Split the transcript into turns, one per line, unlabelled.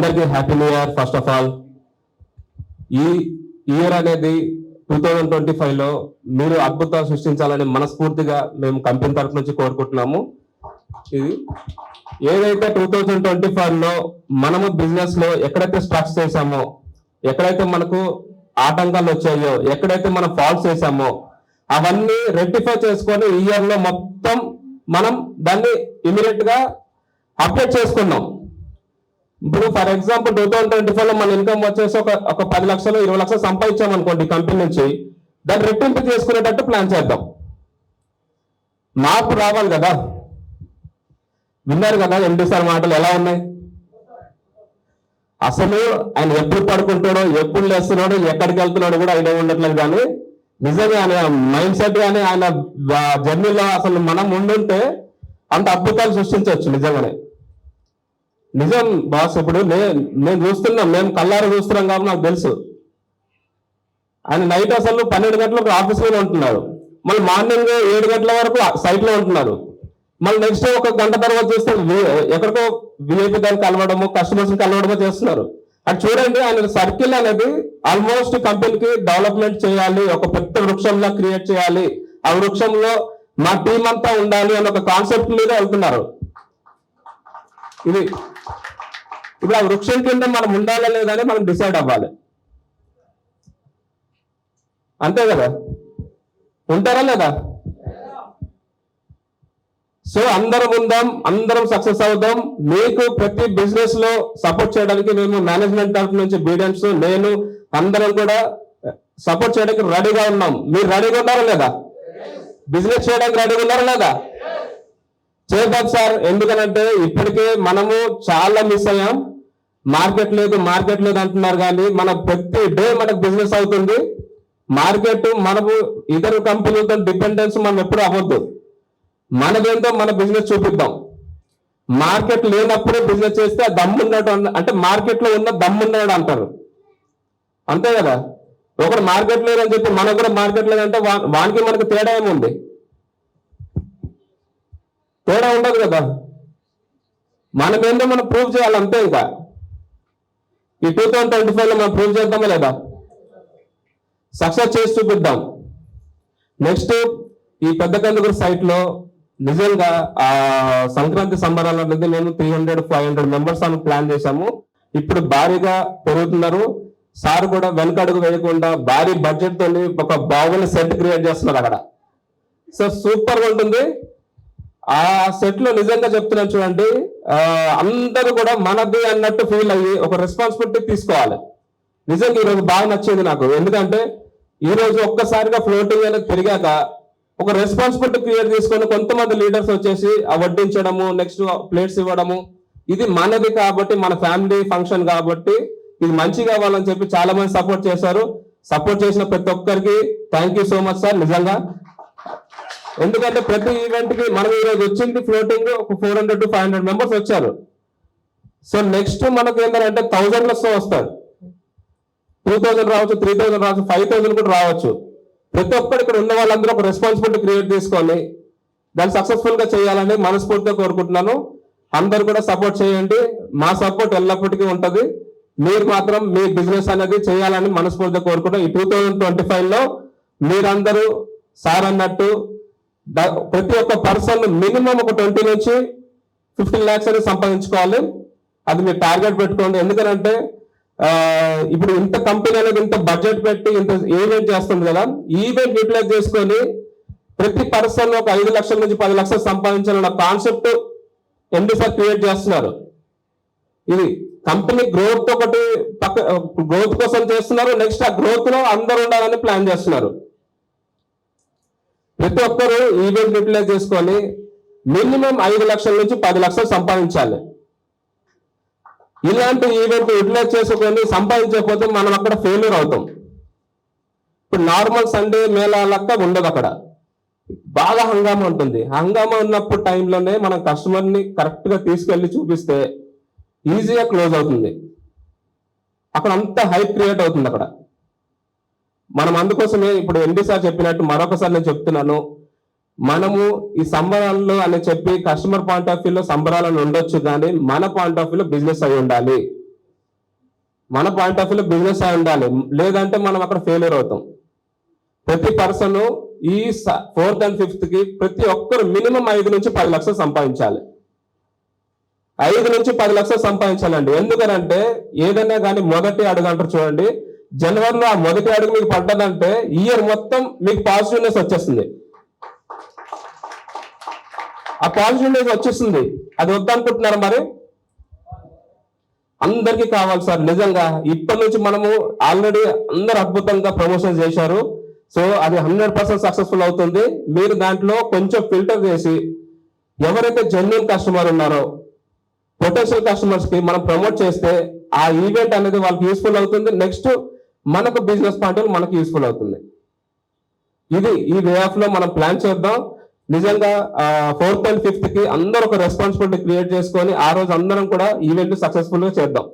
అందరికీ happy new year. First of all ఈ year అనేది 2025లో మీరు అద్భుతాలు సృష్టించాలని మనస్ఫూర్తిగా మేము కంపెనీ తరఫు నుంచి కోరుకుంటున్నాము. ఇది ఏదైతే 2025లో మనము బిజినెస్ లో ఎక్కడైతే స్ట్రక్స్ చేసామో, ఎక్కడైతే మనకు ఆటంకాలు వచ్చాయో, ఎక్కడైతే మనం ఫాల్ట్స్ చేసామో అవన్నీ రెక్టిఫై చేసుకొని ఈ ఇయర్ లో మొత్తం మనం దాన్ని ఇమీడియట్ గా అప్డేట్ చేసుకున్నాం. ఇప్పుడు ఫర్ ఎగ్జాంపుల్ 2025లో మన ఇన్కమ్ వచ్చేసి ఒక 10 లక్షలు 20 లక్షలు సంపాదించాం అనుకోండి కంపెనీ నుంచి, దాన్ని రెట్టింపు చేసుకునేటట్టు ప్లాన్ చేద్దాం. మార్పు రావాలి కదా. విన్నారు కదా ఎండి సార్ మాటలు ఎలా ఉన్నాయి. అసలు ఆయన ఎప్పుడు పడుకుంటాడో, ఎప్పుడు లేస్తున్నాడో, ఎక్కడికి వెళ్తున్నాడో కూడా ఐడియా ఉండట్లేదు. కానీ నిజంగా ఆయన మైండ్ సెట్ కానీ ఆయన జర్నీలో అసలు మనం ఉండుంటే అంత అద్భుతాలు సృష్టించవచ్చు. నిజంగానే నిజం బాస్. ఇప్పుడు నేను చూస్తున్నాం, మేము కళ్ళారు చూస్తున్నాం కాబట్టి నాకు తెలుసు. ఆయన నైట్ అసలు 12 గంటలకు ఆఫీస్లో ఉంటున్నారు, మళ్ళీ మార్నింగ్ 7 గంటల వరకు సైట్ లో ఉంటున్నారు. మళ్ళీ నెక్స్ట్ ఒక గంట తర్వాత చూస్తే ఎక్కడికో విఐపి గారిని కలవడము, కస్టమర్స్ కలవడమో చేస్తున్నారు. అది చూడండి, ఆయన సర్కిల్ అనేది ఆల్మోస్ట్ కంపెనీకి డెవలప్మెంట్ చేయాలి, ఒక పెద్ద వృక్షంలో క్రియేట్ చేయాలి, ఆ వృక్షంలో మా టీం అంతా ఉండాలి అని ఒక కాన్సెప్ట్ మీద వెళ్తున్నారు. ఇది ఇప్పుడు ఆ వృక్షం కింద మనం ఉండాలా లేదని మనం డిసైడ్ అవ్వాలి. అంతే కదా, ఉంటారా లేదా? సో అందరం ఉందాం, అందరం సక్సెస్ అవుదాం. మీకు ప్రతి బిజినెస్ లో సపోర్ట్ చేయడానికి మేము మేనేజ్మెంట్ తరఫు నుంచి బీడెన్స్, నేను అందరం కూడా సపోర్ట్ చేయడానికి రెడీగా ఉన్నాం. మీరు రెడీగా ఉన్నారా లేదా? బిజినెస్ చేయడానికి రెడీగా ఉన్నారా లేదా? చేద్దాం సార్. ఎందుకనంటే ఇప్పటికే మనము చాలా మిస్ అయ్యాం. మార్కెట్ లేదు అంటున్నారు, కానీ మన ప్రతి డే మనకు బిజినెస్ అవుతుంది. మార్కెట్ మనము ఇతర కంపెనీలతో డిపెండెన్స్ మనం ఎప్పుడు అవ్వద్దు. మనదేంటో మన బిజినెస్ చూపిద్దాం. మార్కెట్ లేనప్పుడే బిజినెస్ చేస్తే దమ్మున్నాడు అంటే మార్కెట్ లో ఉన్న దమ్మున్నాడు అంటారు. అంతే కదా. ఒకరు మార్కెట్ లేదని చెప్పి మనకు కూడా మార్కెట్ లేదంటే వానికి మనకు తేడా ఏముంది? తేడా ఉండదు కదా. మనమేంటో మనం ప్రూవ్ చేయాలి అంతే. ఇంకా ఈ 2025లో మనం ప్రూవ్ చేద్దామా లేదా? సక్సెస్ చేసి చూపిద్దాం. నెక్స్ట్ ఈ పెద్ద కందుకూరు సైట్ లో నిజంగా ఆ సంక్రాంతి సంబరాలు అనేది మేము 300-500 మెంబర్స్ అని ప్లాన్ చేశాము. ఇప్పుడు భారీగా పెరుగుతున్నారు. సార్ కూడా వెనకడుగు వేయకుండా భారీ బడ్జెట్ తో ఒక బాగున్న సెట్ క్రియేట్ చేస్తున్నారు అక్కడ. సో సూపర్ గా ఉంటుంది ఆ సెట్ లో. నిజంగా చెప్తున్నాను చూడండి, అందరూ కూడా మనది అన్నట్టు ఫీల్ అయ్యి ఒక రెస్పాన్సిబిలిటీ తీసుకోవాలి. నిజంగా ఈరోజు బాగా నచ్చింది నాకు. ఎందుకంటే ఈ రోజు ఒక్కసారిగా ఫ్లోటింగ్ అనేది పెరిగాక ఒక రెస్పాన్సిబిలిటీ క్రియేట్ చేసుకొని కొంతమంది లీడర్స్ వచ్చేసి వడ్డించడము, నెక్స్ట్ ప్లేట్స్ ఇవ్వడము, ఇది మనది కాబట్టి, మన ఫ్యామిలీ ఫంక్షన్ కాబట్టి ఇది మంచి కావాలని చెప్పి చాలా మంది సపోర్ట్ చేశారు. సపోర్ట్ చేసిన ప్రతి ఒక్కరికి thank you so much sir. నిజంగా ఎందుకంటే ప్రతి ఈవెంట్ కి మనం ఈరోజు వచ్చింది ఫ్లోటింగ్ ఒక 400-500 మెంబర్స్ వచ్చారు. సో నెక్స్ట్ మనకు ఏంటంటే 1000 వస్తారు. 2000 రావచ్చు, 3000 రావచ్చు, 5000 కూడా రావచ్చు. ప్రతి ఒక్కరు ఇక్కడ ఉన్న వాళ్ళందరూ ఒక రెస్పాన్సిబిలిటీ క్రియేట్ చేసుకొని దాన్ని సక్సెస్ఫుల్ గా చేయాలని మనస్ఫూర్తిగా కోరుకుంటున్నాను. అందరు కూడా సపోర్ట్ చేయండి. మా సపోర్ట్ ఎల్లప్పటికీ ఉంటుంది. మీరు మాత్రం మీ బిజినెస్ అనేది చేయాలని మనస్ఫూర్తిగా కోరుకుంటాం. ఈ 2025లో మీరందరూ సార్ అన్నట్టు ప్రతి ఒక్క పర్సన్ మినిమం ఒక 20 నుంచి 15 lakhs అనేది సంపాదించుకోవాలి. అది మీరు టార్గెట్ పెట్టుకోండి. ఎందుకంటే ఇప్పుడు ఇంత కంపెనీ అనేది ఇంత బడ్జెట్ పెట్టి ఇంత ఈవెంట్ చేస్తుంది కదా, ఈవెంట్ యూటిలైజ్ చేసుకొని ప్రతి పర్సన్ ఒక 5 లక్షల నుంచి 10 లక్షలు సంపాదించాలన్న కాన్సెప్ట్ ఎండి సార్ క్రియేట్ చేస్తున్నారు. ఇది కంపెనీ గ్రోత్ ఒకటి గ్రోత్ కోసం చేస్తున్నారు. నెక్స్ట్ ఆ గ్రోత్ లో అందరూ ఉండాలని ప్లాన్ చేస్తున్నారు. ప్రతి ఒక్కరు ఈవెంట్ యూటిలైజ్ చేసుకొని మినిమం 5 లక్షల నుంచి 10 లక్షలు సంపాదించాలి. ఇలాంటి ఈవెంట్ యూటిలైజ్ చేసుకొని సంపాదించకపోతే మనం అక్కడ ఫెయిల్యూర్ అవుతాం. ఇప్పుడు నార్మల్ సండే మేళా లెక్క ఉండదు. అక్కడ బాగా హంగామా ఉంటుంది. హంగామా ఉన్నప్పుడు టైంలోనే మనం కస్టమర్ని కరెక్ట్ గా తీసుకెళ్లి చూపిస్తే ఈజీగా క్లోజ్ అవుతుంది. అక్కడ అంత హైప్ క్రియేట్ అవుతుంది అక్కడ. మనం అందుకోసమే ఇప్పుడు ఎండి సార్ చెప్పినట్టు మరొకసారి నేను చెప్తున్నాను, మనము ఈ సంబరాల్లో అని చెప్పి కస్టమర్ పాయింట్ ఆఫ్ వ్యూలో సంబరాలను ఉండొచ్చు, కానీ మన పాయింట్ ఆఫ్ వ్యూలో బిజినెస్ అయి ఉండాలి. మన పాయింట్ ఆఫ్ వ్యూలో బిజినెస్ అయి ఉండాలి, లేదంటే మనం అక్కడ ఫెయిల్యూర్ అవుతాం. ప్రతి పర్సన్ ఈ 4th and 5th కి ప్రతి ఒక్కరు మినిమం 5 నుంచి 10 లక్షలు సంపాదించాలి. 5 నుంచి 10 లక్షలు సంపాదించాలండి. ఎందుకనంటే ఏదైనా కానీ మొదటి అడుగు అంటారు చూడండి, జనవరిలో ఆ మొదటి అడుగు మీకు పడ్డదంటే ఇయర్ మొత్తం మీకు పాజిటివ్నెస్ వచ్చేస్తుంది. ఆ పాజిటివ్నెస్ వచ్చేస్తుంది. అది వద్దనుకుంటున్నారా మరి? అందరికీ కావాలి సార్ నిజంగా. ఇప్పటి నుంచి మనము ఆల్రెడీ అందరు అద్భుతంగా ప్రమోషన్ చేశారు. సో అది 100% సక్సెస్ఫుల్ అవుతుంది. మీరు దాంట్లో కొంచెం ఫిల్టర్ చేసి ఎవరైతే జెన్యూన్ కస్టమర్ ఉన్నారో పొటెన్షియల్ కస్టమర్స్ కి మనం ప్రమోట్ చేస్తే ఆ ఈవెంట్ అనేది వాళ్ళకి యూస్ఫుల్ అవుతుంది. నెక్స్ట్ మనకు బిజినెస్ పాయింట్ మనకు యూస్ఫుల్ అవుతుంది. ఇది ఈ వే ఆఫ్ లో మనం ప్లాన్ చేద్దాం. నిజంగా 4th and 5th కి అందరూ ఒక రెస్పాన్సిబిలిటీ క్రియేట్ చేసుకొని ఆ రోజు అందరం కూడా ఈవెంట్ సక్సెస్ఫుల్ గా చేద్దాం.